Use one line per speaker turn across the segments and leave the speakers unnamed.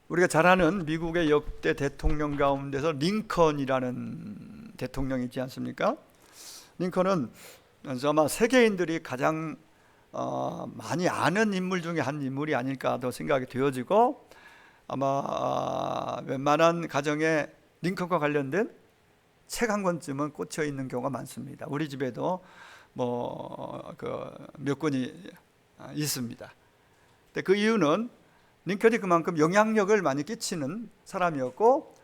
우리가 잘 아는 미국의 역대 대통령 가운데서 링컨이라는 대통령이 있지 않습니까? 링컨은 아마 세계인들이 가장 많이 아는 인물 중에 한 인물이 아닐까도 생각이 되어지고, 아마 웬만한 가정에 링컨과 관련된 책 한 권쯤은 꽂혀 있는 경우가 많습니다. 우리 집에도 몇 권이 있습니다. 근데 그 이유는 링컨이 그만큼 영향력을 많이 끼치는 사람이었고,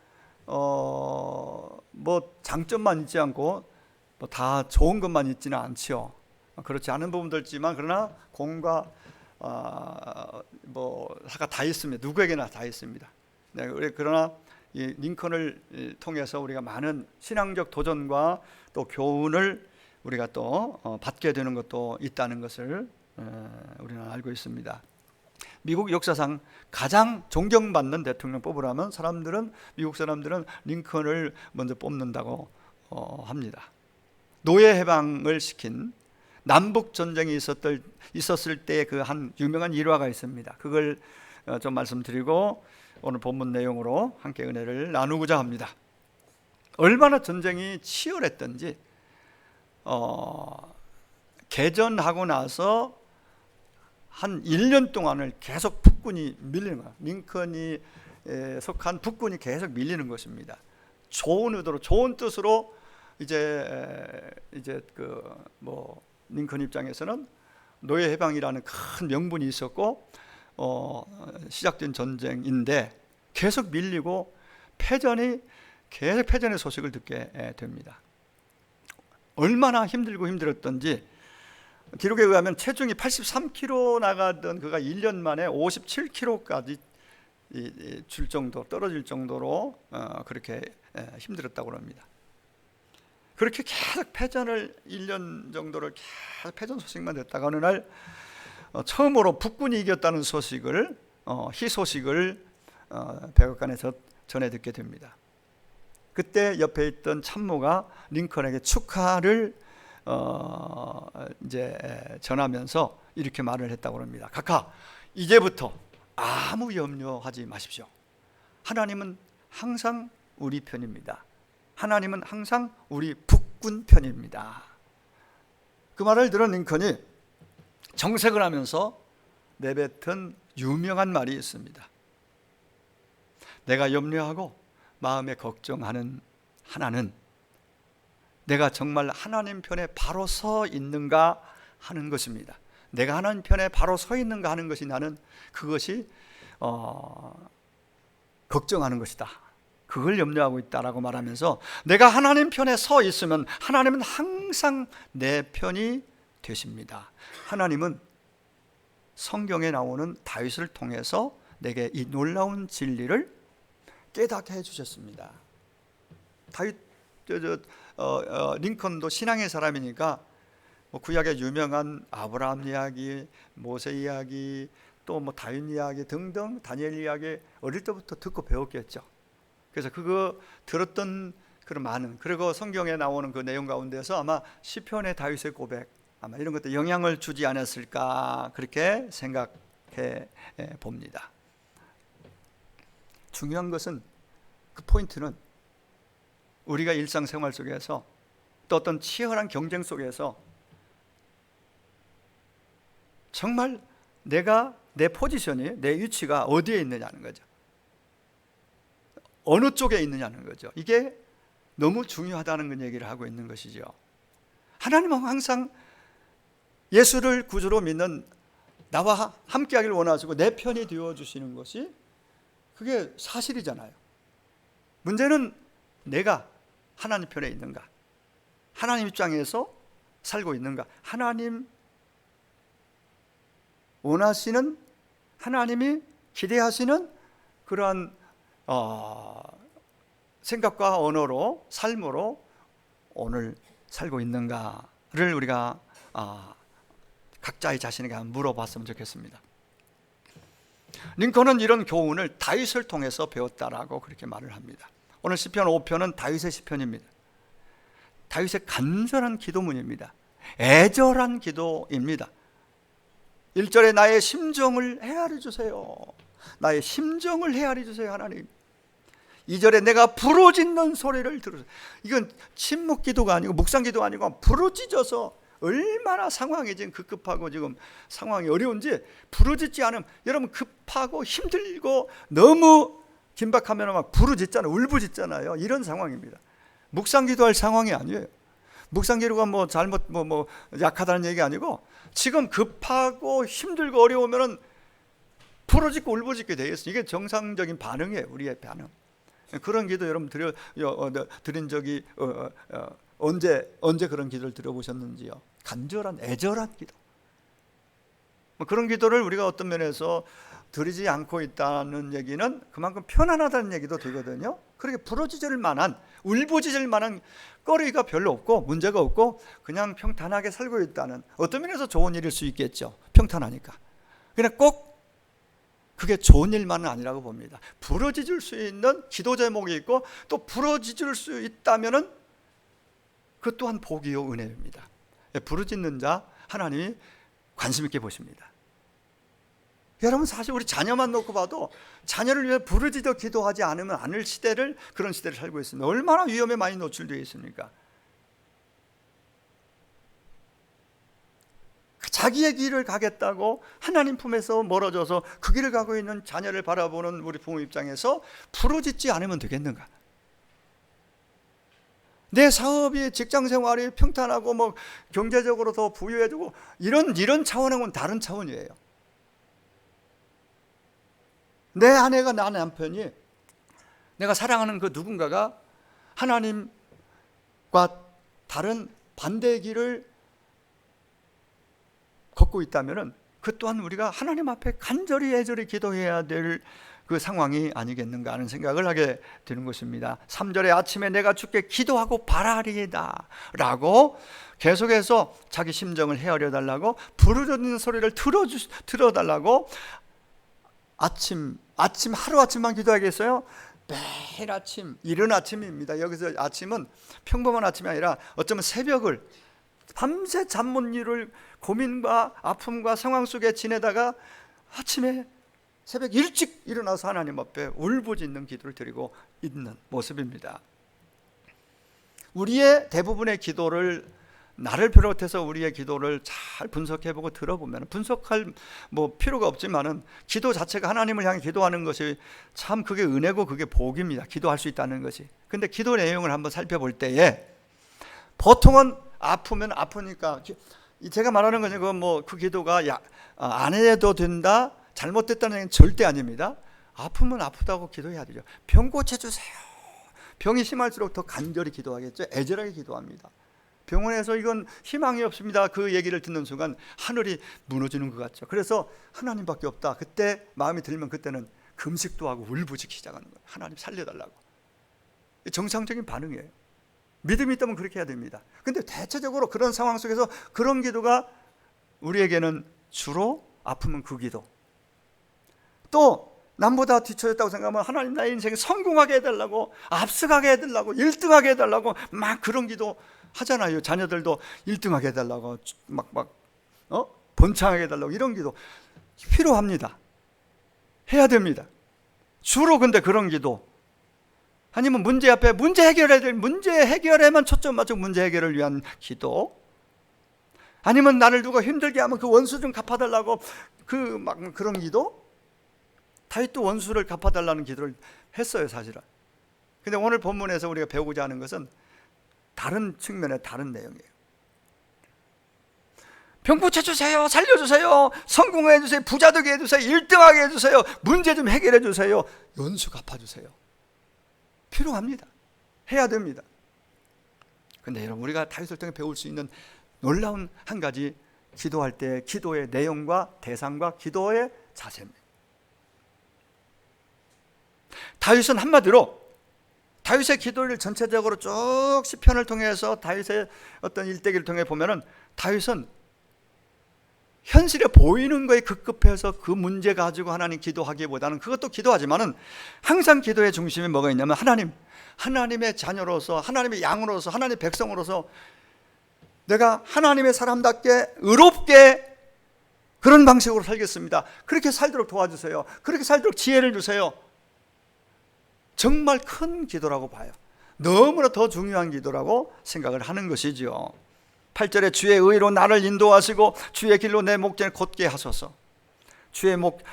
장점만 있지 않고 다 좋은 것만 있지는 않죠. 그렇지 않은 부분도 있지만, 그러나 공과 사가 다 있습니다. 누구에게나 다 있습니다. 네, 그러나 이 링컨을 통해서 우리가 많은 신앙적 도전과 또 교훈을 우리가 또 받게 되는 것도 있다는 것을 우리는 알고 있습니다. 미국 역사상 가장 존경받는 대통령 뽑으라면 미국 사람들은 링컨을 먼저 뽑는다고 합니다. 노예 해방을 시킨 남북 전쟁이 있었을 때 그 한 유명한 일화가 있습니다. 그걸 좀 말씀드리고 오늘 본문 내용으로 함께 은혜를 나누고자 합니다. 얼마나 전쟁이 치열했던지 개전하고 나서 한 1년 동안을 계속 북군이 밀리는 거예요. 링컨이 속한 북군이 계속 밀리는 것입니다. 좋은 의도로, 좋은 뜻으로 링컨 입장에서는 노예 해방이라는 큰 명분이 있었고 시작된 전쟁인데 계속 밀리고 계속 패전의 소식을 듣게 됩니다. 얼마나 힘들고 힘들었던지 기록에 의하면 체중이 83kg 나가던 그가 1년 만에 57kg까지 떨어질 정도로 그렇게 힘들었다고 합니다. 그렇게 계속 패전을 1년 정도를 계속 패전 소식만 듣다가 어느 날 처음으로 북군이 이겼다는 소식을 희소식을 백악관에서 전해 듣게 됩니다. 그때 옆에 있던 참모가 링컨에게 축하를 전하면서 이렇게 말을 했다고 합니다. 각하, 이제부터 아무 염려하지 마십시오. 하나님은 항상 우리 편입니다. 하나님은 항상 우리 북군 편입니다. 그 말을 들은 링컨이 정색을 하면서 내뱉은 유명한 말이 있습니다. 내가 염려하고 마음에 걱정하는 하나는 내가 정말 하나님 편에 바로 서 있는가 하는 것입니다. 내가 하나님 편에 바로 서 있는가 하는 것이 나는 그것이 걱정하는 것이다. 그걸 염려하고 있다라고 말하면서 내가 하나님 편에 서 있으면 하나님은 항상 내 편이 되십니다. 하나님은 성경에 나오는 다윗을 통해서 내게 이 놀라운 진리를 깨닫게 해주셨습니다. 링컨도 신앙의 사람이니까 구약의 유명한 아브라함 이야기, 모세 이야기, 또 다윗 이야기 등등 다니엘 이야기 어릴 때부터 듣고 배웠겠죠. 그래서 그거 들었던 그런 많은, 그리고 성경에 나오는 그 내용 가운데서 아마 시편의 다윗의 고백, 아마 이런 것도 영향을 주지 않았을까 그렇게 생각해 봅니다. 중요한 것은 그 포인트는 우리가 일상생활 속에서 또 어떤 치열한 경쟁 속에서 정말 내 포지션이, 내 위치가 어디에 있느냐는 거죠. 어느 쪽에 있느냐는 거죠. 이게 너무 중요하다는 얘기를 하고 있는 것이죠. 하나님은 항상 예수를 구주로 믿는 나와 함께하기를 원하시고 내 편이 되어주시는 것이 그게 사실이잖아요. 문제는 내가 하나님 편에 있는가, 하나님 입장에서 살고 있는가, 하나님 원하시는, 하나님이 기대하시는 그러한 생각과 언어로, 삶으로 오늘 살고 있는가를 우리가 각자의 자신에게 한번 물어봤으면 좋겠습니다. 링컨은 이런 교훈을 다윗을 통해서 배웠다라고 그렇게 말을 합니다. 오늘 시편 5편은 다윗의 시편입니다. 다윗의 간절한 기도문입니다. 애절한 기도입니다. 1절에 나의 심정을 헤아려 주세요. 나의 심정을 헤아려 주세요 하나님. 2절에 내가 부르짖는 소리를 들으세요. 이건 침묵 기도가 아니고 묵상 기도가 아니고 부르짖어서 얼마나 상황이 지금 급급하고 지금 상황이 어려운지 부르짖지 않으면 여러분 급하고 힘들고 너무 긴박하면 막 부르짖잖아요. 울부짖잖아요. 이런 상황입니다. 묵상 기도할 상황이 아니에요. 묵상 기도가 뭐 잘못 뭐 약하다는 얘기 아니고 지금 급하고 힘들고 어려우면은 부르짖고 울부짖게 돼 있어요. 이게 정상적인 반응이에요. 우리의 반응. 그런 기도 여러분 드린 적이 언제 그런 기도를 드려보셨는지요? 간절한 애절한 기도. 그런 기도를 우리가 어떤 면에서 드리지 않고 있다는 얘기는 그만큼 편안하다는 얘기도 되거든요. 그렇게 부르짖을 만한, 울부짖을 만한 거리가 별로 없고 문제가 없고 그냥 평탄하게 살고 있다는, 어떤 면에서 좋은 일일 수 있겠죠. 평탄하니까. 그냥 꼭 그게 좋은 일만은 아니라고 봅니다. 부르짖을 수 있는 기도 제목이 있고 또 부르짖을 수 있다면은 그 또한 복이요 은혜입니다. 부르짖는 자 하나님이 관심 있게 보십니다. 여러분 사실 우리 자녀만 놓고 봐도 자녀를 위해 부르짖어 기도하지 않으면 않을 시대를, 그런 시대를 살고 있습니다. 얼마나 위험에 많이 노출되어 있습니까? 자기의 길을 가겠다고 하나님 품에서 멀어져서 그 길을 가고 있는 자녀를 바라보는 우리 부모 입장에서 부르짖지 않으면 되겠는가? 내 사업이, 직장 생활이 평탄하고 뭐 경제적으로 더 부유해지고 이런 차원하고는 다른 차원이에요. 내 아내가, 내 남편이, 내가 사랑하는 그 누군가가 하나님과 다른 반대의 길을 걷고 있다면 그 또한 우리가 하나님 앞에 간절히 애절히 기도해야 될 그 상황이 아니겠는가 하는 생각을 하게 되는 것입니다. 3절에 아침에 내가 주께 기도하고 바라리이다 라고 계속해서 자기 심정을 헤아려 달라고, 부르짖는 소리를 들어달라고, 아침 하루아침만 기도하겠어요? 매일 아침, 이른 아침입니다. 여기서 아침은 평범한 아침이 아니라 어쩌면 새벽을, 밤새 잠 못 이룰 고민과 아픔과 상황 속에 지내다가 아침에 새벽 일찍 일어나서 하나님 앞에 울부짖는 기도를 드리고 있는 모습입니다. 우리의 대부분의 기도를, 나를 비롯해서 우리의 기도를 잘 분석해보고 들어보면, 분석할 뭐 필요가 없지만은 기도 자체가 하나님을 향해 기도하는 것이 참 그게 은혜고 그게 복입니다. 기도할 수 있다는 것이. 근데 기도 내용을 한번 살펴볼 때에 보통은 아프면 아프니까, 제가 말하는 것은 그 기도가 안 해도 된다, 잘못됐다는 얘기는 절대 아닙니다. 아프면 아프다고 기도해야 되죠. 병 고쳐주세요. 병이 심할수록 더 간절히 기도하겠죠. 애절하게 기도합니다. 병원에서 이건 희망이 없습니다, 그 얘기를 듣는 순간 하늘이 무너지는 것 같죠. 그래서 하나님밖에 없다, 그때 마음이 들면 그때는 금식도 하고 울부짖기 시작하는 거예요. 하나님 살려달라고. 정상적인 반응이에요. 믿음이 있다면 그렇게 해야 됩니다. 근데 대체적으로 그런 상황 속에서 그런 기도가 우리에게는 주로 아프면 그 기도, 또 남보다 뒤처졌다고 생각하면 하나님 나의 인생에 성공하게 해달라고, 앞서가게 해달라고, 1등하게 해달라고 막 그런 기도 하잖아요. 자녀들도 1등하게 해달라고 번창하게 해달라고, 이런 기도 필요합니다. 해야 됩니다. 주로. 근데 그런 기도 아니면 문제 앞에 문제 해결해야 될, 문제 해결에만 초점 맞춰 문제 해결을 위한 기도, 아니면 나를 누가 힘들게 하면 그 원수 좀 갚아달라고 그런 기도. 다윗도 원수를 갚아달라는 기도를 했어요, 사실은. 근데 오늘 본문에서 우리가 배우고자 하는 것은 다른 측면의 다른 내용이에요. 병 고쳐주세요, 살려주세요, 성공해 주세요, 부자 되게 해주세요, 1등하게 해주세요, 문제 좀 해결해 주세요, 원수 갚아주세요. 필요합니다. 해야 됩니다. 근데 여러분, 우리가 다윗을 통해 배울 수 있는 놀라운 한 가지, 기도할 때 기도의 내용과 대상과 기도의 자세입니다. 다윗은 한마디로, 다윗의 기도를 전체적으로 쭉 시편을 통해서 다윗의 어떤 일대기를 통해 보면은, 다윗은 현실에 보이는 거에 급급해서 그 문제 가지고 하나님 기도하기보다는, 그것도 기도하지만은 항상 기도의 중심에 뭐가 있냐면 하나님의 자녀로서, 하나님의 양으로서, 하나님의 백성으로서 내가 하나님의 사람답게 의롭게 그런 방식으로 살겠습니다. 그렇게 살도록 도와주세요. 그렇게 살도록 지혜를 주세요. 정말 큰 기도라고 봐요. 너무나 더 중요한 기도라고 생각을 하는 것이지요. 8절에 주의 의로 나를 인도하시고 주의 길로 내 목전에 곧게 하소서.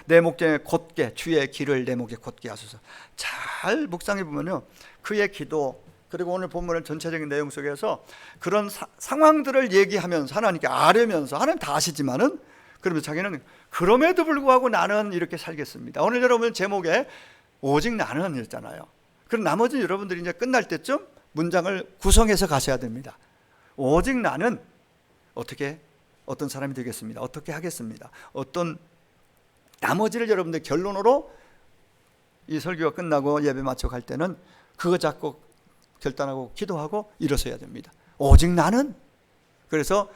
내 목전에 곧게, 주의 길을 내 목에 곧게 하소서. 잘 묵상해 보면요, 그의 기도, 그리고 오늘 본문의 전체적인 내용 속에서 그런 상황들을 얘기하면서 하나님께 아뢰면서, 하나님 다 아시지만은 그러면서 자기는 그럼에도 불구하고 나는 이렇게 살겠습니다. 오늘 여러분 제목에 오직 나는 이랬잖아요. 그럼 나머지 여러분들이 이제 끝날 때쯤 문장을 구성해서 가셔야 됩니다. 오직 나는 어떤 사람이 되겠습니다. 어떻게 하겠습니다. 나머지를 여러분들 결론으로 이 설교가 끝나고 예배 마쳐 갈 때는 그거 잡고 결단하고 기도하고 일어서야 됩니다. 오직 나는. 그래서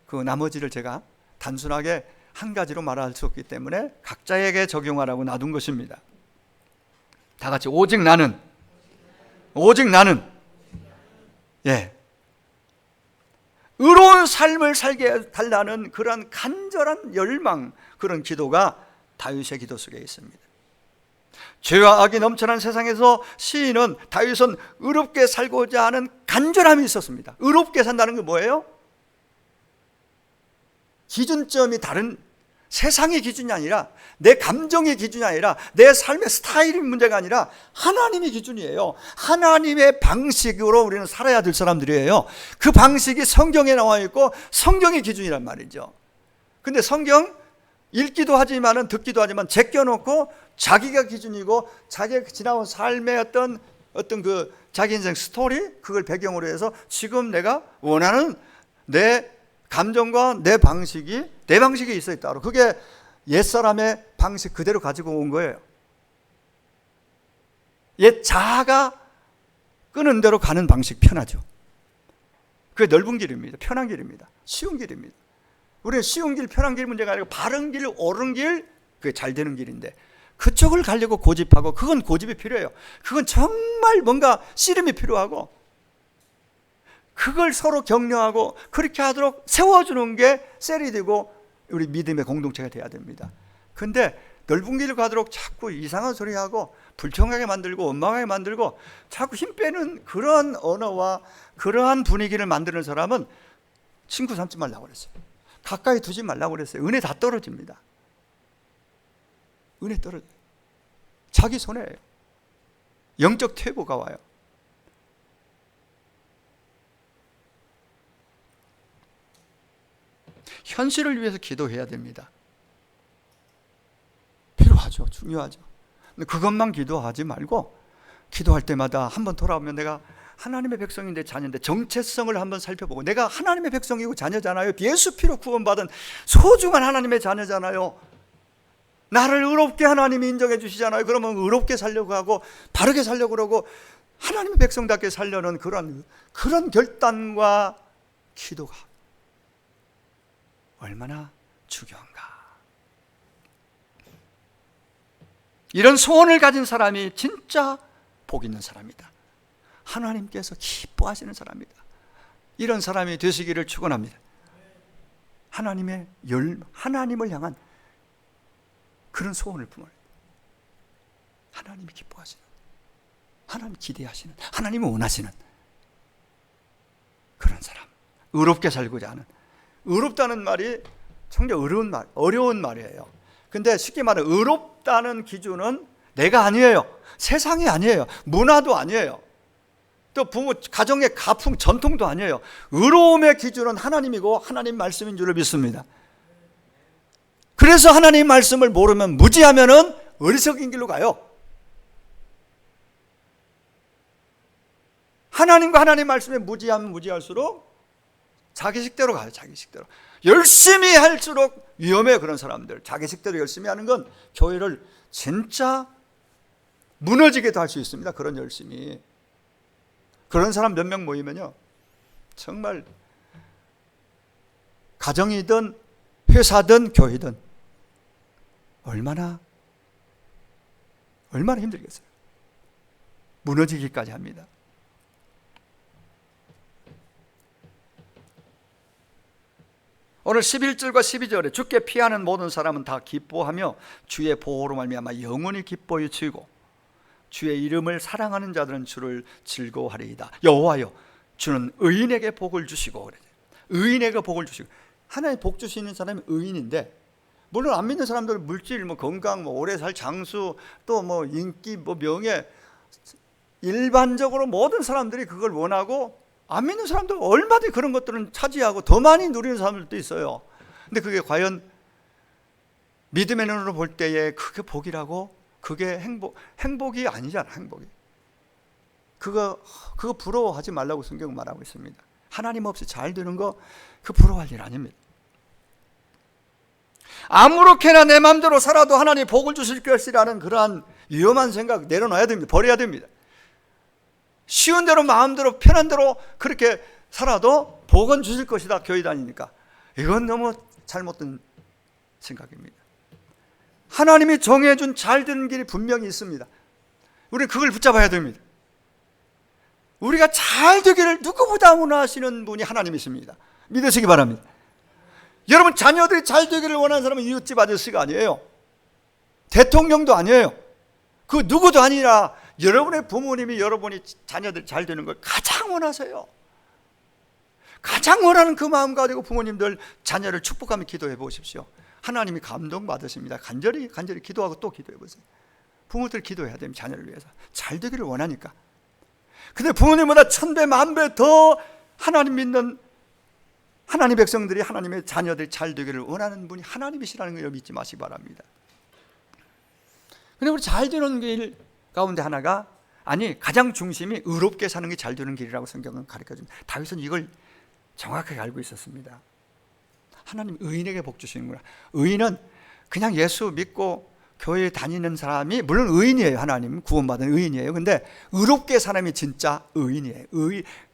그 나머지를 제가 단순하게 한 가지로 말할 수 없기 때문에 각자에게 적용하라고 놔둔 것입니다. 다 같이 오직 나는. 오직 나는. 예. 의로운 삶을 살게 달라는 그런 간절한 열망, 그런 기도가 다윗의 기도 속에 있습니다. 죄와 악이 넘쳐난 세상에서 시인은, 다윗은 의롭게 살고자 하는 간절함이 있었습니다. 의롭게 산다는 게 뭐예요? 기준점이 다른, 세상의 기준이 아니라, 내 감정의 기준이 아니라, 내 삶의 스타일의 문제가 아니라 하나님의 기준이에요. 하나님의 방식으로 우리는 살아야 될 사람들이에요. 그 방식이 성경에 나와 있고 성경의 기준이란 말이죠. 근데 성경 읽기도 하지만은, 듣기도 하지만 제껴놓고 자기가 기준이고 자기가 지나온 삶의 어떤 그 자기 인생 스토리, 그걸 배경으로 해서 지금 내가 원하는 내 감정과 내 방식이 있어 있다. 그게 옛사람의 방식 그대로 가지고 온 거예요. 옛 자아가 끄는 대로 가는 방식 편하죠. 그게 넓은 길입니다. 편한 길입니다. 쉬운 길입니다. 우리는 쉬운 길, 편한 길 문제가 아니고 바른 길, 옳은 길, 그게 잘 되는 길인데 그쪽을 가려고 고집하고, 그건 고집이 필요해요. 그건 정말 뭔가 씨름이 필요하고, 그걸 서로 격려하고 그렇게 하도록 세워주는 게 셀이 되고 우리 믿음의 공동체가 돼야 됩니다. 근데 넓은 길을 가도록 자꾸 이상한 소리 하고 불평하게 만들고 원망하게 만들고 자꾸 힘 빼는 그런 언어와 그러한 분위기를 만드는 사람은 친구 삼지 말라고 그랬어요. 가까이 두지 말라고 그랬어요. 은혜 다 떨어집니다. 은혜 떨어져요. 자기 손해예요. 영적 퇴보가 와요. 현실을 위해서 기도해야 됩니다. 필요하죠. 중요하죠. 근데 그것만 기도하지 말고, 기도할 때마다 한번 돌아오면 내가 하나님의 백성인데, 자녀인데 정체성을 한번 살펴보고, 내가 하나님의 백성이고 자녀잖아요. 예수 피로 구원받은 소중한 하나님의 자녀잖아요. 나를 의롭게 하나님이 인정해 주시잖아요. 그러면 의롭게 살려고 하고 바르게 살려고 그러고 하나님의 백성답게 살려는 그런 결단과 기도가 얼마나 중요한가. 이런 소원을 가진 사람이 진짜 복 있는 사람이다. 하나님께서 기뻐하시는 사람이다. 이런 사람이 되시기를 축원합니다. 하나님을 향한 그런 소원을 품어야 돼요. 하나님이 기뻐하시는, 하나님 기대하시는, 하나님이 원하시는 그런 사람. 의롭게 살고자 하는. 의롭다는 말이 정말 어려운 말이에요. 근데 쉽게 말해 의롭다는 기준은 내가 아니에요. 세상이 아니에요. 문화도 아니에요. 또 부모 가정의 가풍 전통도 아니에요. 의로움의 기준은 하나님이고 하나님 말씀인 줄을 믿습니다. 그래서 하나님 말씀을 모르면, 무지하면은 어리석은 길로 가요. 하나님과 하나님 말씀에 무지하면 무지할수록 자기식대로 가요. 자기식대로. 열심히 할수록 위험해요. 그런 사람들. 자기식대로 열심히 하는 건 교회를 진짜 무너지게도 할 수 있습니다. 그런 열심히. 그런 사람 몇 명 모이면요, 정말 가정이든 회사든 교회든 얼마나 힘들겠어요. 무너지기까지 합니다. 오늘 11절과 12절에 주께 피하는 모든 사람은 다 기뻐하며 주의 보호로 말미암아 영원히 기뻐히 치고 주의 이름을 사랑하는 자들은 주를 즐거워하리이다. 여호와여, 주는 의인에게 복을 주시고, 그래. 의인에게 복을 주시고. 하나님 복 주시는 사람이 의인인데, 물론 안 믿는 사람들 물질, 건강, 오래 살 장수, 또 인기, 명예, 일반적으로 모든 사람들이 그걸 원하고, 안 믿는 사람도 얼마든지 그런 것들은 차지하고 더 많이 누리는 사람들도 있어요. 근데 그게 과연 믿음의 눈으로 볼 때에 그게 복이라고? 그게 행복이 아니잖아. 행복이. 그거 부러워하지 말라고 성경은 말하고 있습니다. 하나님 없이 잘 되는 거, 그 부러워할 일 아닙니다. 아무렇게나 내 마음대로 살아도 하나님 복을 주실 것이라는 그러한 위험한 생각 내려놔야 됩니다. 버려야 됩니다. 쉬운 대로, 마음대로, 편한 대로 그렇게 살아도 복은 주실 것이다, 교회 다니니까. 이건 너무 잘못된 생각입니다. 하나님이 정해준 잘 되는 길이 분명히 있습니다. 우리는 그걸 붙잡아야 됩니다. 우리가 잘 되기를 누구보다 원하시는 분이 하나님이십니다. 믿으시기 바랍니다. 여러분, 자녀들이 잘 되기를 원하는 사람은 이웃집 아저씨가 아니에요. 대통령도 아니에요. 그 누구도 아니라 여러분의 부모님이 여러분이 자녀들 잘 되는 걸 가장 원하세요. 가장 원하는 그 마음 가지고 부모님들 자녀를 축복하며 기도해 보십시오. 하나님이 감동받으십니다. 간절히 기도하고 또 기도해 보세요. 부모들 기도해야 됩니다. 자녀를 위해서 잘 되기를 원하니까. 근데 부모님보다 1000배 만배 더 하나님 믿는 하나님 백성들이, 하나님의 자녀들이 잘 되기를 원하는 분이 하나님이시라는 걸 잊지 마시기 바랍니다. 근데 우리 잘 되는 길 가운데 하나가, 가장 중심이 의롭게 사는 게 잘 되는 길이라고 성경은 가르쳐줍니다. 다윗은 이걸 정확하게 알고 있었습니다. 하나님 의인에게 복 주시는구나. 의인은 그냥 예수 믿고 교회 다니는 사람이, 물론 의인이에요. 하나님 구원받은 의인이에요. 근데 의롭게 사람이 진짜 의인이에요.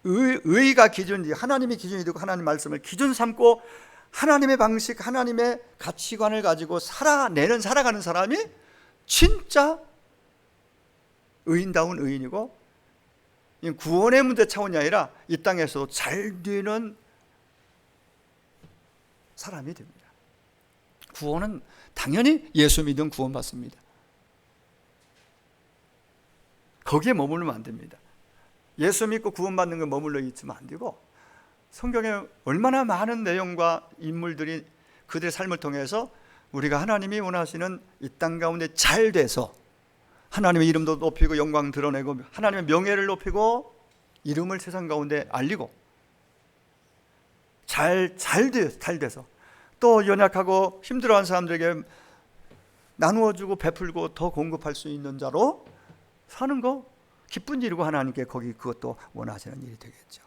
의가 기준이, 하나님이 기준이 되고 하나님 말씀을 기준 삼고 하나님의 방식, 하나님의 가치관을 가지고 살아가는 사람이 진짜 의인다운 의인이고, 구원의 문제 차원이 아니라 이 땅에서도 잘 되는 사람이 됩니다. 구원은 당연히 예수 믿으면 구원받습니다. 거기에 머물면 안 됩니다. 예수 믿고 구원받는 건 머물러 있으면 안 되고, 성경에 얼마나 많은 내용과 인물들이 그들의 삶을 통해서 우리가 하나님이 원하시는 이 땅 가운데 잘 돼서 하나님의 이름도 높이고 영광 드러내고 하나님의 명예를 높이고 이름을 세상 가운데 알리고 잘 돼서 또 연약하고 힘들어하는 사람들에게 나누어주고 베풀고 더 공급할 수 있는 자로 사는 거, 기쁜 일이고 하나님께 그것도 원하시는 일이 되겠죠.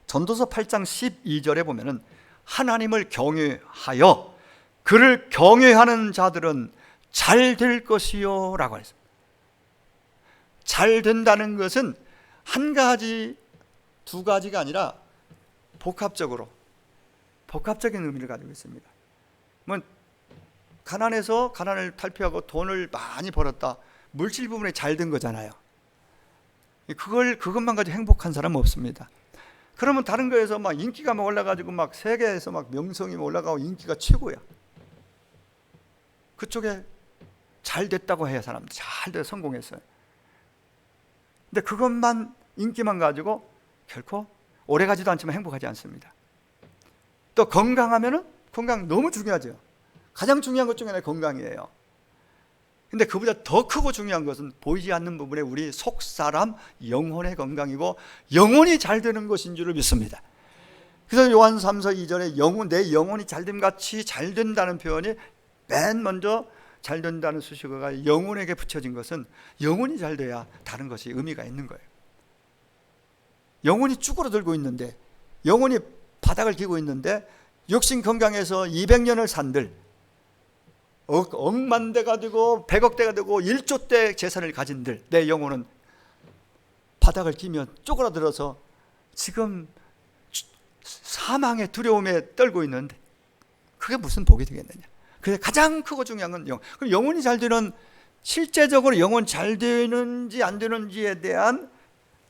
전도서 8장 12절에 보면은 하나님을 경외하여 그를 경외하는 자들은 잘 될 것이요 라고 했습니다. 잘 된다는 것은 한 가지, 두 가지가 아니라 복합적인 의미를 가지고 있습니다. 가난해서 가난을 탈피하고 돈을 많이 벌었다, 물질 부분에 잘 된 거잖아요. 그것만 가지고 행복한 사람은 없습니다. 그러면 다른 거에서 인기가 올라가지고 세계에서 명성이 올라가고 인기가 최고야. 그쪽에 잘 됐다고 해요. 사람들 잘 돼서 성공했어요. 근데 그것만, 인기만 가지고 결코 오래가지도 않지만 행복하지 않습니다. 또 건강 너무 중요하죠. 가장 중요한 것 중에 하나가 건강이에요. 근데 그보다 더 크고 중요한 것은 보이지 않는 부분에 우리 속사람 영혼의 건강이고 영혼이 잘 되는 것인 줄을 믿습니다. 그래서 요한 3서 2절에 내 영혼이 잘됨 같이 잘 된다는 표현이 맨 먼저 잘 된다는 수식어가 영혼에게 붙여진 것은 영혼이 잘 돼야 다른 것이 의미가 있는 거예요. 영혼이 쭈그러들고 있는데, 영혼이 바닥을 기고 있는데, 육신 건강해서 200년을 산들, 억만 대가 되고 100억 대가 되고 1조 대 재산을 가진들, 내 영혼은 바닥을 기면 쪼그라들어서 지금 사망의 두려움에 떨고 있는데 그게 무슨 복이 되겠느냐. 그래서 가장 크고 중요한 건 그럼 영혼이 잘 되는, 실제적으로 영혼 잘 되는지 안 되는지에 대한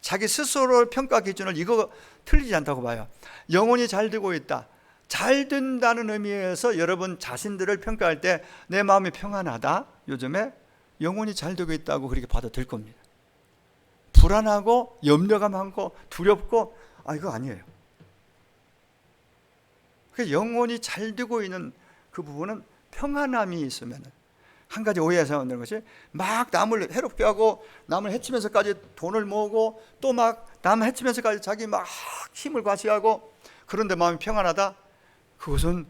자기 스스로 평가 기준을 이거 틀리지 않다고 봐요. 영혼이 잘 되고 있다, 잘 된다는 의미에서 여러분 자신들을 평가할 때 내 마음이 평안하다, 요즘에 영혼이 잘 되고 있다고 그렇게 받아들일 겁니다. 불안하고 염려가 많고 두렵고, 이거 아니에요. 그 영혼이 잘 되고 있는 그 부분은 평안함이 있으면, 한 가지 오해해서 만드는 것이 막 남을 해롭게 하고 남을 해치면서까지 돈을 모으고 또 막 남을 해치면서까지 자기 막 힘을 과시하고, 그런데 마음이 평안하다, 그것은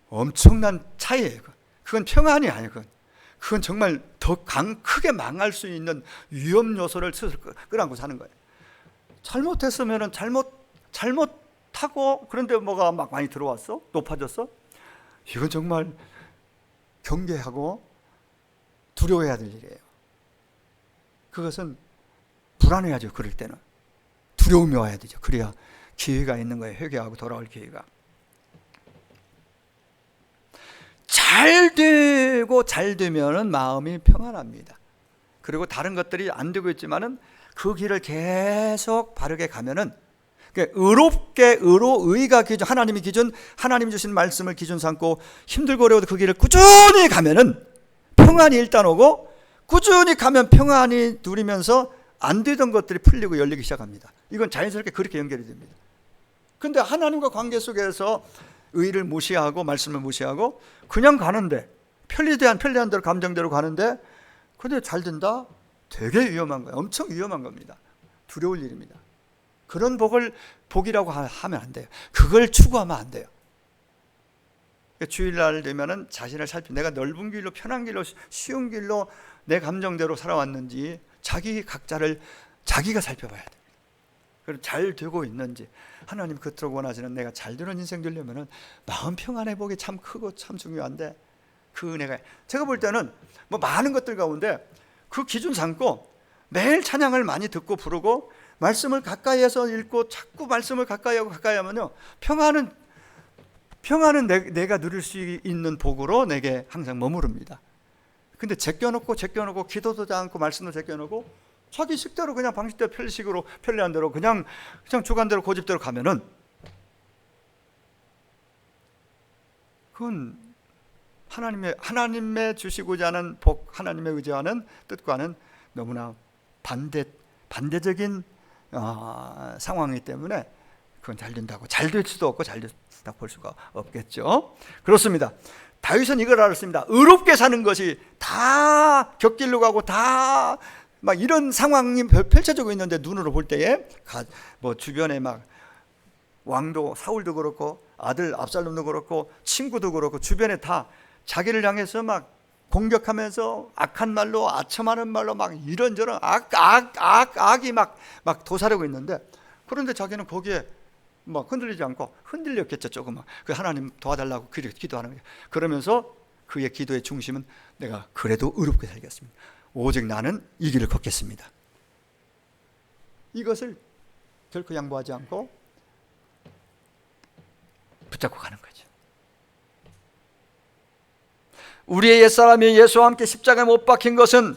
엄청난 차이예요. 그건 평안이 아니에요. 그건 정말 더 크게 망할 수 있는 위험 요소를 스스로 끌어안고 사는 거예요. 잘못했으면 잘못하고, 그런데 뭐가 막 많이 들어왔어? 높아졌어? 이건 정말 경계하고 두려워해야 될 일이에요. 그것은 불안해야죠. 그럴 때는 두려움이 와야 되죠. 그래야 기회가 있는 거예요. 회개하고 돌아올 기회가. 잘 되고 잘 되면은 마음이 평안합니다. 그리고 다른 것들이 안 되고 있지만은 그 길을 계속 바르게 가면은, 의롭게, 의가 기준, 하나님이 기준, 하나님 주신 말씀을 기준 삼고 힘들고 어려워도 그 길을 꾸준히 가면은 평안이 일단 오고, 꾸준히 가면 평안이 누리면서 안 되던 것들이 풀리고 열리기 시작합니다. 이건 자연스럽게 그렇게 연결이 됩니다. 근데 하나님과 관계 속에서 의를 무시하고 말씀을 무시하고 그냥 가는데, 편리한 대로 감정대로 가는데, 근데 잘 된다? 되게 위험한 거예요. 엄청 위험한 겁니다. 두려울 일입니다. 그런 복이라고 하면 안 돼요. 그걸 추구하면 안 돼요. 주일날 되면은 자신을 내가 넓은 길로, 편한 길로, 쉬운 길로 내 감정대로 살아왔는지 자기 각자를 자기가 살펴봐야 됩니다. 그리고 잘 되고 있는지, 하나님 그토록 원하시는 내가 잘 되는 인생 되려면은 마음 평안의 복이 참 크고 참 중요한데, 그 은혜가, 제가 볼 때는 뭐 많은 것들 가운데 그 기준 삼고 매일 찬양을 많이 듣고 부르고 말씀을 가까이에서 읽고 자꾸 말씀을 가까이 하면요, 평안은 내가 누릴 수 있는 복으로 내게 항상 머무릅니다. 근데 제껴놓고 기도도 하지 않고 말씀도 제껴놓고 자기 식대로 그냥 방식대로 편식으로 편리한 대로 그냥 주관대로 고집대로 가면은, 그건 하나님의 주시고자 하는 복, 하나님의 의지하는 뜻과는 너무나 반대적인 상황이기 때문에 그건 잘 된다고, 잘 될 수도 없고 잘 됐다고 볼 수가 없겠죠. 그렇습니다. 다윗은 이걸 알았습니다. 의롭게 사는 것이 다 곁길로 가고 다 막 이런 상황이 펼쳐지고 있는데, 눈으로 볼 때에 뭐 주변에 막 왕도 사울도 그렇고 아들 압살롬도 그렇고 친구도 그렇고 주변에 다 자기를 향해서 막 공격하면서 악한 말로, 아첨하는 말로 막 이런저런 악이 막 도사리고 있는데, 그런데 자기는 거기에 막 흔들리지 않고, 흔들렸겠죠 조금만, 그 하나님 도와달라고 기도하는 거예요. 그러면서 그의 기도의 중심은 내가 그래도 의롭게 살겠습니다. 오직 나는 이 길을 걷겠습니다. 이것을 결코 양보하지 않고 붙잡고 가는 거죠. 우리의 옛사람이 예수와 함께 십자가에 못 박힌 것은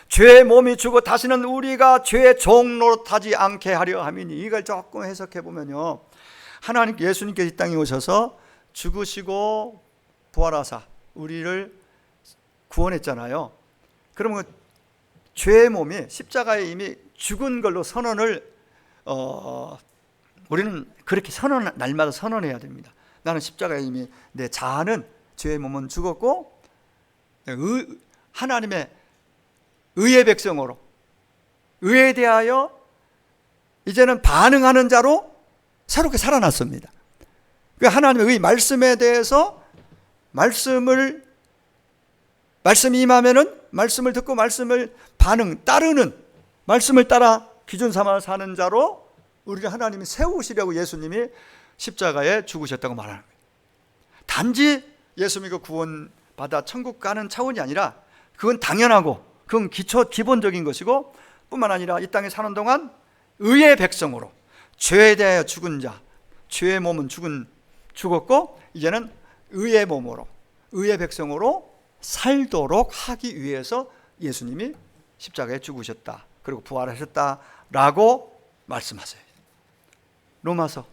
죄의 몸이 주고 다시는 우리가 죄의 종 노릇하지 않게 하려 함이니, 이걸 조금 해석해 보면요, 하나님 예수님께서 이 땅에 오셔서 죽으시고 부활하사 우리를 구원했잖아요. 그러면 죄의 몸이 십자가에 이미 죽은 걸로 선언을 우리는 그렇게 날마다 선언해야 됩니다. 나는 십자가에 이미 내 자아는, 죄의 몸은 죽었고 하나님의 의의 백성으로, 의에 대하여 이제는 반응하는 자로 새롭게 살아났습니다. 하나님의 의 말씀에 대해서 말씀이 임하면은 말씀을 듣고 말씀을 따르는, 말씀을 따라 기준 삼아 사는 자로 우리를 하나님이 세우시려고 예수님이 십자가에 죽으셨다고 말하는 거예요. 단지 예수 믿고 구원받아 천국 가는 차원이 아니라, 그건 당연하고 그건 기본적인 것이고, 뿐만 아니라 이 땅에 사는 동안 의의 백성으로, 죄에 대하여 죽은 자, 죄의 몸은 죽었고 이제는 의의 몸으로, 의의 백성으로 살도록 하기 위해서 예수님이 십자가에 죽으셨다, 그리고 부활하셨다라고 말씀하세요. 로마서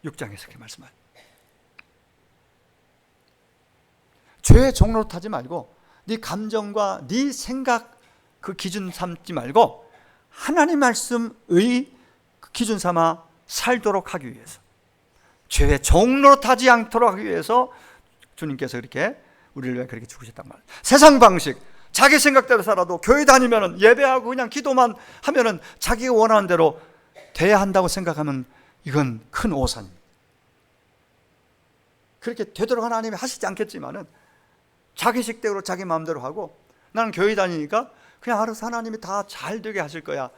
6장에서 그렇게 말씀하세요. 죄의 종로로 타지 말고 네 감정과 네 생각 그 기준 삼지 말고 하나님 말씀의 기준 삼아 살도록 하기 위해서, 죄의 종로로 타지 않도록 하기 위해서 주님께서 이렇게 우리를 위해 그렇게 죽으셨단 말이에요. 세상 방식, 자기 생각대로 살아도 교회 다니면은 예배하고 그냥 기도만 하면은 자기가 원하는 대로 돼야 한다고 생각하면 이건 큰 오산입니다. 그렇게 되도록 하나님이 하시지 않겠지만은 자기 식대로 자기 마음대로 하고, 나는 교회 다니니까 그냥 알아서 하나님이 다 잘 되게 하실 거야,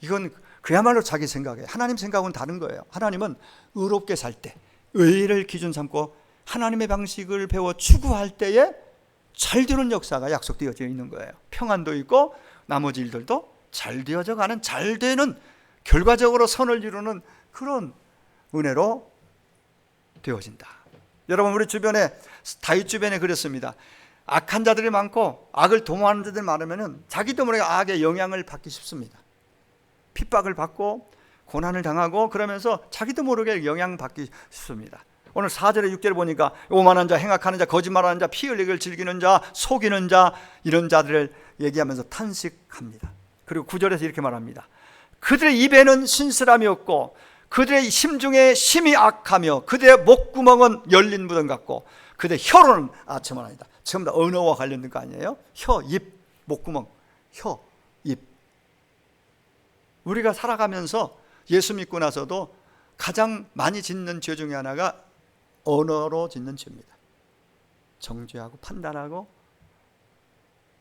이건 그야말로 자기 생각이에요. 하나님 생각은 다른 거예요. 하나님은 의롭게 살 때, 의를 기준 삼고 하나님의 방식을 배워 추구할 때에 잘 되는 역사가 약속되어져 있는 거예요. 평안도 있고 나머지 일들도 잘 되어져 가는, 잘 되는, 결과적으로 선을 이루는 그런 은혜로 되어진다. 여러분, 우리 주변에, 다윗 주변에 그랬습니다. 악한 자들이 많고 악을 도모하는 자들이 많으면 자기도 모르게 악의 영향을 받기 쉽습니다. 핍박을 받고 고난을 당하고 그러면서 자기도 모르게 영향받기 쉽습니다. 오늘 4절에 6절에 보니까 오만한 자, 행악하는 자, 거짓말하는 자, 피 흘리기를 즐기는 자, 속이는 자, 이런 자들을 얘기하면서 탄식합니다. 그리고 9절에서 이렇게 말합니다. 그들의 입에는 신실함이 없고 그들의 심중에 심히 악하며 그들의 목구멍은 열린 무덤 같고 그들의 혀로는 아첨은 아니다. 전부 다 언어와 관련된 거 아니에요? 혀, 입, 목구멍, 혀, 입. 우리가 살아가면서 예수 믿고 나서도 가장 많이 짓는 죄 중에 하나가 언어로 짓는 죄입니다. 정죄하고 판단하고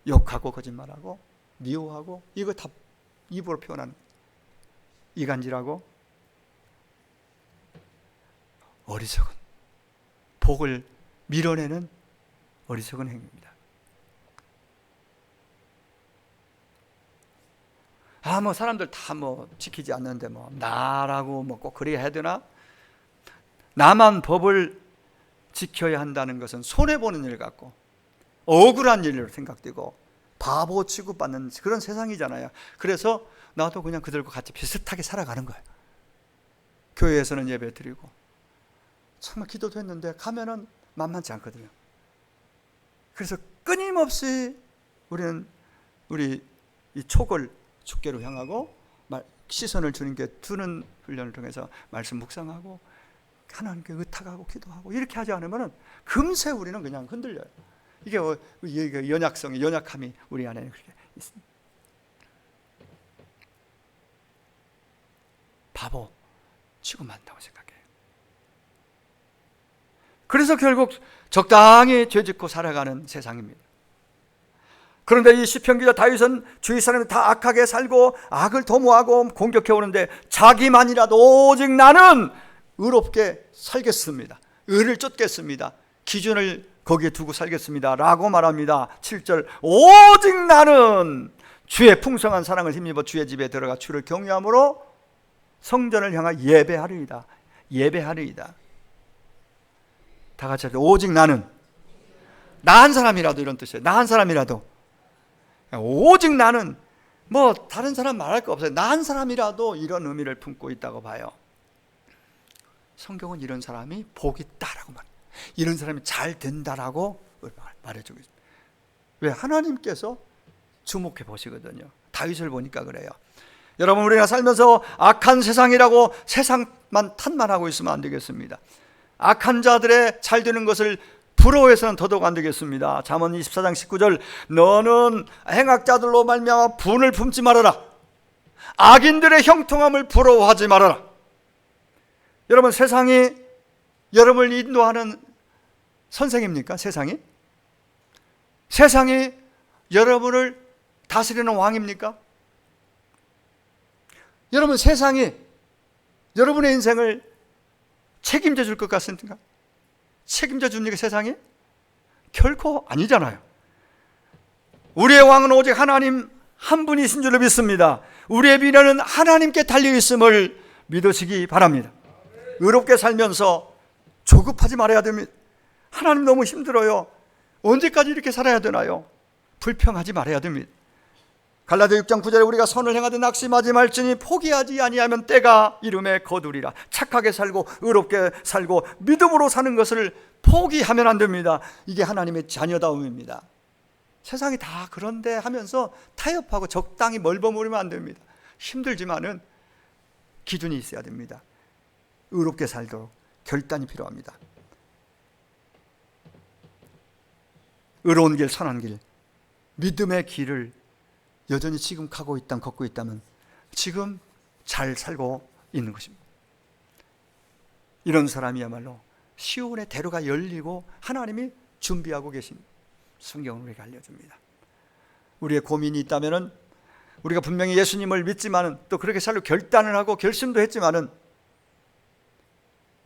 욕하고 거짓말하고 미워하고, 이거 다 입으로 표현하는, 이간질하고 어리석은, 복을 밀어내는 어리석은 행위입니다. 뭐 사람들 다 지키지 않는데 나라고 꼭 그래야 해야 되나? 나만 법을 지켜야 한다는 것은 손해보는 일 같고 억울한 일로 생각되고 바보 취급받는 그런 세상이잖아요. 그래서 나도 그냥 그들과 같이 비슷하게 살아가는 거예요. 교회에서는 예배 드리고 정말 기도도 했는데 가면은 만만치 않거든요. 그래서 끊임없이 우리는 우리 이 촉을 주께로 향하고 시선을 주님께 두는 훈련을 통해서 말씀 묵상하고 하나님께 의탁하고 기도하고, 이렇게 하지 않으면 금세 우리는 그냥 흔들려요. 이게 연약성이, 연약함이 우리 안에 그렇게 있습니다. 바보 취급한다고 생각해요. 그래서 결국 적당히 죄짓고 살아가는 세상입니다. 그런데 이 시편 기자 다윗은 주위 사람이 다 악하게 살고 악을 도모하고 공격해 오는데 자기만이라도 오직 나는 의롭게 살겠습니다, 의를 쫓겠습니다, 기준을 거기에 두고 살겠습니다 라고 말합니다. 7절, 오직 나는 주의 풍성한 사랑을 힘입어 주의 집에 들어가 주를 경외함으로 성전을 향하 예배하리이다. 예배하리이다. 다 같이 합시다. 오직 나는, 나 한 사람이라도, 이런 뜻이에요. 나 한 사람이라도, 오직 나는, 다른 사람 말할 거 없어요. 나 한 사람이라도 이런 의미를 품고 있다고 봐요. 성경은 이런 사람이 복이 있다라고 말해요. 이런 사람이 잘 된다라고 말해주고 있습니다. 왜? 하나님께서 주목해 보시거든요. 다윗을 보니까 그래요. 여러분, 우리가 살면서 악한 세상이라고 세상만 탓만하고 있으면 안 되겠습니다. 악한 자들의 잘 되는 것을 부러워해서는 더더욱 안 되겠습니다. 잠언 24장 19절, 너는 행악자들로 말미암아 분을 품지 말아라. 악인들의 형통함을 부러워하지 말아라. 여러분, 세상이 여러분을 인도하는 선생입니까? 세상이 여러분을 다스리는 왕입니까? 여러분, 세상이 여러분의 인생을 책임져 줄 것 같습니까? 책임져 줍니까, 세상이? 결코 아니잖아요. 우리의 왕은 오직 하나님 한 분이신 줄로 믿습니다. 우리의 미래는 하나님께 달려 있음을 믿으시기 바랍니다. 의롭게 살면서 조급하지 말아야 됩니다. 하나님 너무 힘들어요. 언제까지 이렇게 살아야 되나요? 불평하지 말아야 됩니다. 갈라디아 6장 9절에 우리가 선을 행하되 낙심하지 말지니 포기하지 아니하면 때가 이름에 거두리라. 착하게 살고 의롭게 살고 믿음으로 사는 것을 포기하면 안 됩니다. 이게 하나님의 자녀다움입니다. 세상이 다 그런데 하면서 타협하고 적당히 멀버무리면 안 됩니다. 힘들지만은 기준이 있어야 됩니다. 의롭게 살도록 결단이 필요합니다. 의로운 길, 선한 길, 믿음의 길을 여전히 지금 걷고 있다면 지금 잘 살고 있는 것입니다. 이런 사람이야말로 시온의 대로가 열리고 하나님이 준비하고 계신 성경을 우리에게 알려줍니다. 우리의 고민이 있다면 우리가 분명히 예수님을 믿지만은 또 그렇게 살려고 결단을 하고 결심도 했지만은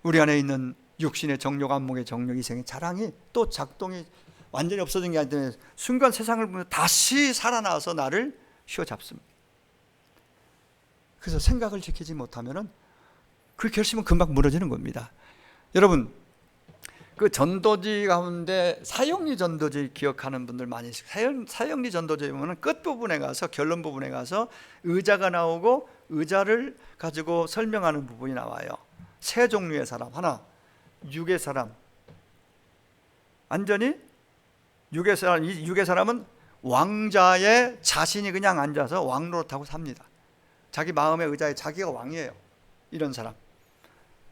우리 안에 있는 육신의 정욕, 안목의 정욕, 이생의 자랑이 또 작동이 완전히 없어진 게 아니라 순간 세상을 보면 다시 살아나와서 나를 휘어잡습니다. 그래서 생각을 지키지 못하면은 그 결심은 금방 무너지는 겁니다. 여러분, 그 전도지 가운데 사형리 전도지 기억하는 분들 많이 있어요. 사형리 전도지 보면 끝부분에 가서, 결론 부분에 가서 의자가 나오고 의자를 가지고 설명하는 부분이 나와요. 세 종류의 사람, 하나 육의 사람, 완전히 육의 사람. 이 육의 사람은 왕자의 자신이 그냥 앉아서 왕 노릇하고 삽니다. 자기 마음의 의자에 자기가 왕이에요. 이런 사람,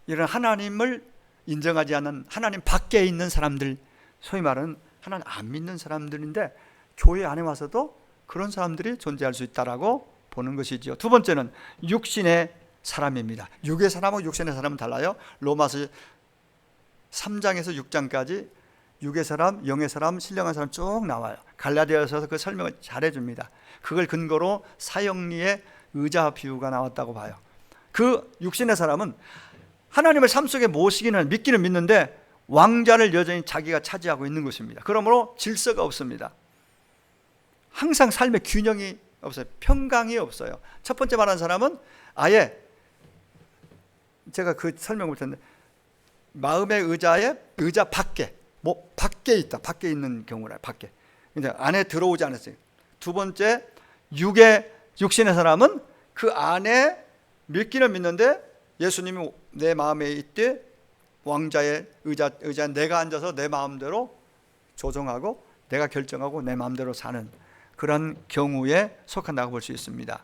이런 하나님을 인정하지 않는 하나님 밖에 있는 사람들, 소위 말하는 하나님 안 믿는 사람들인데 교회 안에 와서도 그런 사람들이 존재할 수 있다라고 보는 것이죠. 두 번째는 육신의 사람입니다. 육의 사람하고 육신의 사람은 달라요. 로마서 3장에서 6장까지 육의 사람, 영의 사람, 신령한 사람 쭉 나와요. 갈라디아서에서 그 설명을 잘 해줍니다. 그걸 근거로 사형리의 의자 비유가 나왔다고 봐요. 그 육신의 사람은 하나님을 삶 속에 모시기는 믿기는 믿는데 왕자를 여전히 자기가 차지하고 있는 것입니다. 그러므로 질서가 없습니다. 항상 삶의 균형이 없어요. 평강이 없어요. 첫 번째 말한 사람은 아예, 제가 그 설명을 못했는데, 마음의 의자에 의자 밖에, 뭐 밖에 있다, 밖에 있는 경우라, 밖에. 근데 안에 들어오지 않았어요. 두 번째, 육신의 사람은 그 안에 믿기는 믿는데 예수님이 내 마음에 있대 왕자의 의자에 내가 앉아서 내 마음대로 조정하고 내가 결정하고 내 마음대로 사는 그런 경우에 속한다고 볼 수 있습니다.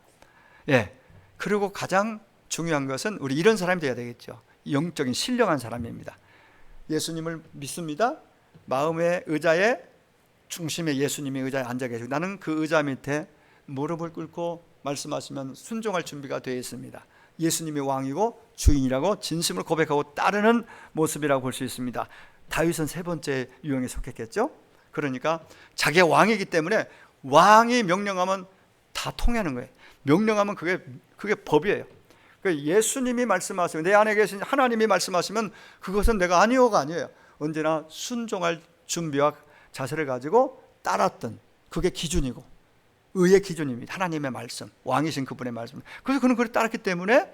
예. 그리고 가장 중요한 것은 우리 이런 사람이 되어야 되겠죠. 영적인 신령한 사람입니다. 예수님을 믿습니다. 마음의 의자에, 중심에 예수님의 의자에 앉아 계시고 나는 그 의자 밑에 무릎을 꿇고 말씀하시면 순종할 준비가 되어 있습니다. 예수님이 왕이고 주인이라고 진심으로 고백하고 따르는 모습이라고 볼 수 있습니다. 다윗은 세 번째 유형에 속했겠죠. 그러니까 자기가 왕이기 때문에 왕이 명령하면 다 통하는 거예요. 명령하면 그게 법이에요. 그러니까 예수님이 말씀하시면, 내 안에 계신 하나님이 말씀하시면 그것은 내가 아니오가 아니에요. 언제나 순종할 준비와 자세를 가지고 따랐던, 그게 기준이고 의의 기준입니다. 하나님의 말씀, 왕이신 그분의 말씀. 그래서 그는 그를 따랐기 때문에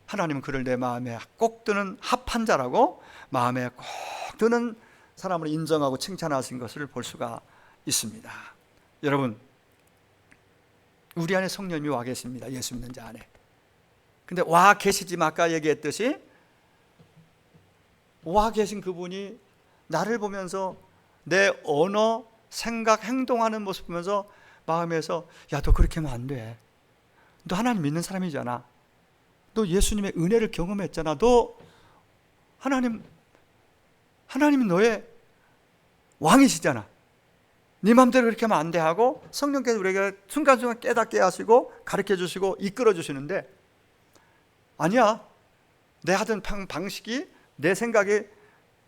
하나님은 그를 내 마음에 꼭 드는 합한 자라고, 마음에 꼭 드는 사람을 인정하고 칭찬하신 것을 볼 수가 있습니다. 여러분, 우리 안에 성령님이 와 계십니다. 예수 믿는 자 안에. 근데 와 계시지만 아까 얘기했듯이 와 계신 그분이 나를 보면서 내 언어, 생각, 행동하는 모습 보면서 마음에서 야, 너 그렇게 하면 안 돼. 너 하나님 믿는 사람이잖아. 너 예수님의 은혜를 경험했잖아. 너 하나님은 너의 왕이시잖아. 네 마음대로 그렇게 하면 안 돼 하고 성령께서 우리에게 순간순간 깨닫게 하시고 가르쳐 주시고 이끌어 주시는데, 아니야, 내 하던 방식이 내 생각이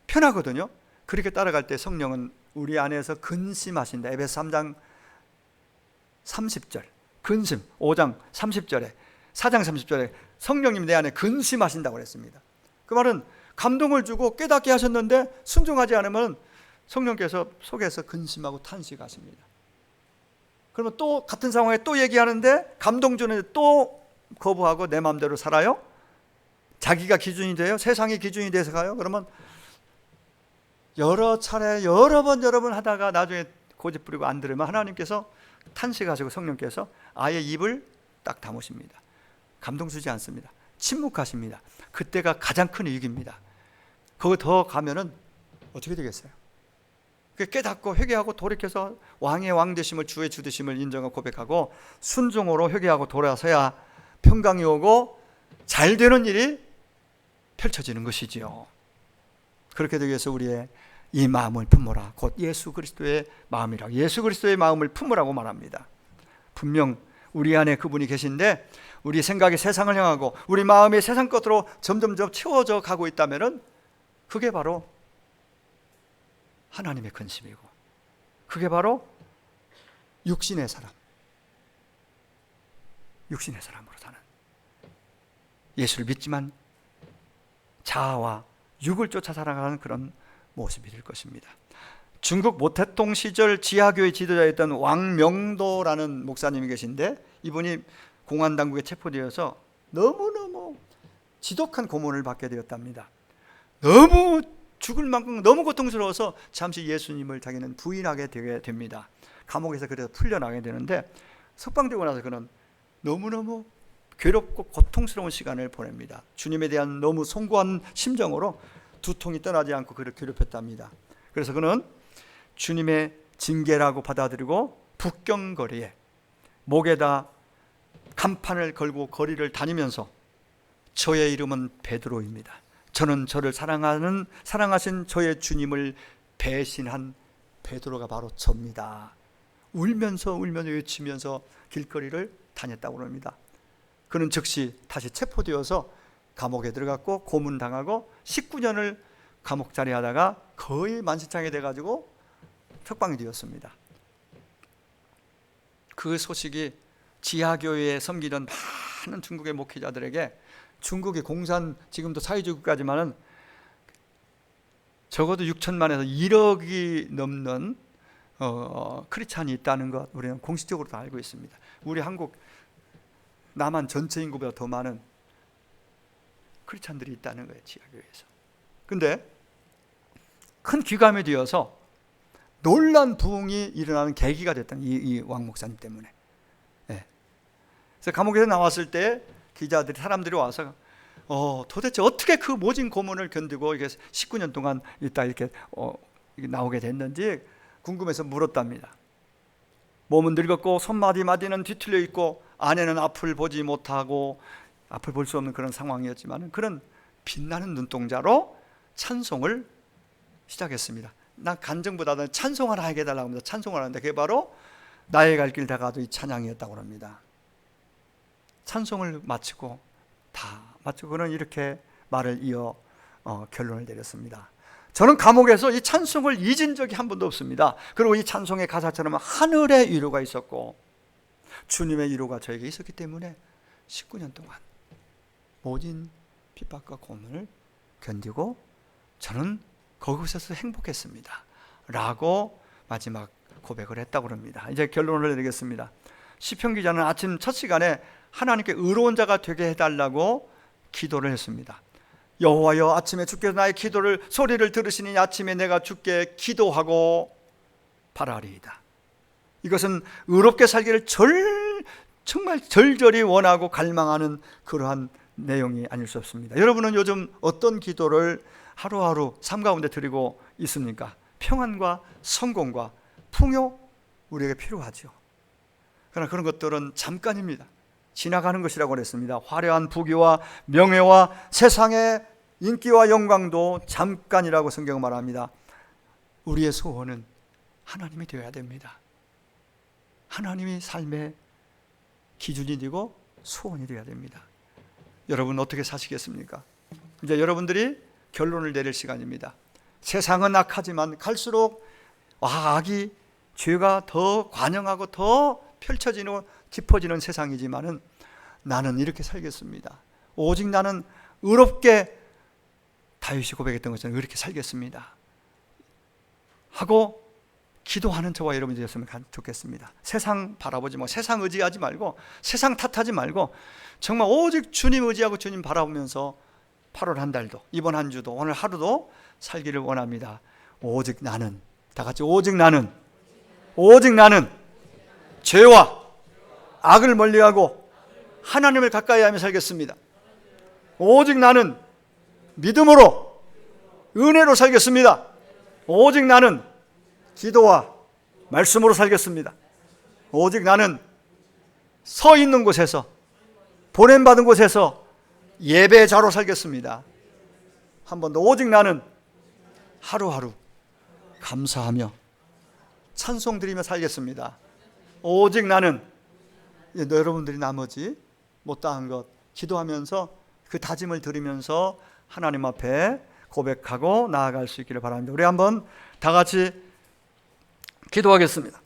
편하거든요. 그렇게 따라갈 때 성령은 우리 안에서 근심하신다. 에베소 3장 30절 근심, 5장 30절에 4장 30절에 성령님 내 안에 근심하신다고 그랬습니다. 그 말은 감동을 주고 깨닫게 하셨는데 순종하지 않으면 성령께서 속에서 근심하고 탄식하십니다. 그러면 또 같은 상황에 또 얘기하는데 감동 주는데 또 거부하고 내 마음대로 살아요? 자기가 기준이 돼요? 세상이 기준이 돼서 가요? 그러면 여러 차례 여러 번 하다가 나중에 고집 부리고 안 들으면 하나님께서 탄식하시고 성령께서 아예 입을 딱 다무십니다. 감동 주지 않습니다. 침묵하십니다. 그때가 가장 큰 위기입니다. 거기 더 가면은 어떻게 되겠어요? 깨닫고 회개하고 돌이켜서 왕의 왕 되심을, 주의 주 되심을 인정하고 고백하고 순종으로 회개하고 돌아서야 평강이 오고 잘 되는 일이 펼쳐지는 것이지요. 그렇게 되기 위해서 우리의 이 마음을 품어라. 곧 예수 그리스도의 마음이라. 예수 그리스도의 마음을 품으라고 말합니다. 분명 우리 안에 그분이 계신데 우리 생각이 세상을 향하고 우리 마음이 세상 것으로 점점점 채워져 가고 있다면 그게 바로 하나님의 근심이고, 그게 바로 육신의 사람, 육신의 사람으로 사는, 예수를 믿지만 자아와 육을 쫓아 살아가는 그런 모습이 될 것입니다. 중국 모태동 시절 지하교회 지도자였던 왕명도라는 목사님이 계신데, 이분이 공안당국에 체포되어서 너무너무 지독한 고문을 받게 되었답니다. 너무 죽을 만큼 너무 고통스러워서 잠시 예수님을 자기는 부인하게 되게 됩니다. 감옥에서 그래서 풀려나게 되는데, 석방되고 나서 그는 너무너무 괴롭고 고통스러운 시간을 보냅니다. 주님에 대한 너무 송구한 심정으로 두통이 떠나지 않고 그를 괴롭혔답니다. 그래서 그는 주님의 징계라고 받아들이고 북경거리에 목에다 간판을 걸고 거리를 다니면서 저의 이름은 베드로입니다. 저는 저를 사랑하신 저의 주님을 배신한 베드로가 바로 접니다. 울면서 외치면서 길거리를 다녔다고 합니다. 그는 즉시 다시 체포되어서 감옥에 들어갔고 고문당하고 19년을 감옥자리 하다가 거의 만신창이 돼가지고 석방이 되었습니다. 그 소식이 지하교회에 섬기던 많은 중국의 목회자들에게, 중국이 공산 지금도 사회주의국가지만은 적어도 6천만에서 1억이 넘는 크리스찬이 있다는 것 우리는 공식적으로 다 알고 있습니다. 우리 한국 남한 전체 인구보다 더 많은 크리스찬들이 있다는 거예요, 지하교회에서. 근데 큰 귀감이 되어서 놀란 부흥이 일어나는 계기가 됐던 이 왕 목사님 때문에. 네. 그래서 감옥에서 나왔을 때 기자들이, 사람들이 와서 도대체 어떻게 그 모진 고문을 견디고 이게 19년 동안 있다 이렇게 나오게 됐는지 궁금해서 물었답니다. 몸은 늙었고 손마디마디는 뒤틀려 있고 아내는 앞을 보지 못하고 앞을 볼 수 없는 그런 상황이었지만 그런 빛나는 눈동자로 찬송을 시작했습니다. 난 간증보다는 찬송을 하게 해달라고 합니다. 찬송을 하는데 그게 바로 나의 갈 길 다가도 이 찬양이었다고 합니다. 찬송을 마치고 그는 이렇게 말을 이어 결론을 내렸습니다. 저는 감옥에서 이 찬송을 잊은 적이 한 번도 없습니다. 그리고 이 찬송의 가사처럼 하늘의 위로가 있었고 주님의 위로가 저에게 있었기 때문에 19년 동안 모진 핍박과 고문을 견디고 저는 거기서도 행복했습니다 라고 마지막 고백을 했다고 합니다. 이제 결론을 내리겠습니다. 시편 기자는 아침 첫 시간에 하나님께 의로운 자가 되게 해달라고 기도를 했습니다. 여호와여, 아침에 주께서 나의 기도를 소리를 들으시니 아침에 내가 주께 기도하고 바라리이다. 이것은 의롭게 살기를 정말 절절히 원하고 갈망하는 그러한 내용이 아닐 수 없습니다. 여러분은 요즘 어떤 기도를 하루하루 삶 가운데 드리고 있습니까? 평안과 성공과 풍요 우리에게 필요하죠. 그러나 그런 것들은 잠깐입니다. 지나가는 것이라고 그랬습니다. 화려한 부귀와 명예와 세상의 인기와 영광도 잠깐이라고 성경은 말합니다. 우리의 소원은 하나님이 되어야 됩니다. 하나님이 삶의 기준이 되고 소원이 되어야 됩니다. 여러분 어떻게 사시겠습니까? 이제 여러분들이 결론을 내릴 시간입니다. 세상은 악하지만 갈수록 악이, 죄가 더 관영하고 더 펼쳐지고 깊어지는 세상이지만은 나는 이렇게 살겠습니다. 오직 나는 의롭게, 다윗이 고백했던 것처럼 이렇게 살겠습니다 하고 기도하는 저와 여러분이 되었으면 좋겠습니다. 세상 바라보지 말고, 세상 의지하지 말고, 세상 탓하지 말고 정말 오직 주님 의지하고 주님 바라보면서 8월 한 달도, 이번 한 주도, 오늘 하루도 살기를 원합니다. 오직 나는, 다 같이 오직 나는 죄와 악을 멀리하고 하나님을 가까이 하며 살겠습니다. 오직 나는 믿음으로 은혜로 살겠습니다. 오직 나는 기도와 말씀으로 살겠습니다. 오직 나는 서 있는 곳에서, 보냄받은 곳에서 예배자로 살겠습니다. 한 번 더, 오직 나는 하루하루 감사하며 찬송 드리며 살겠습니다. 오직 나는, 여러분들이 나머지 못다한 것 기도하면서 그 다짐을 드리면서 하나님 앞에 고백하고 나아갈 수 있기를 바랍니다. 우리 한번 다 같이 기도하겠습니다.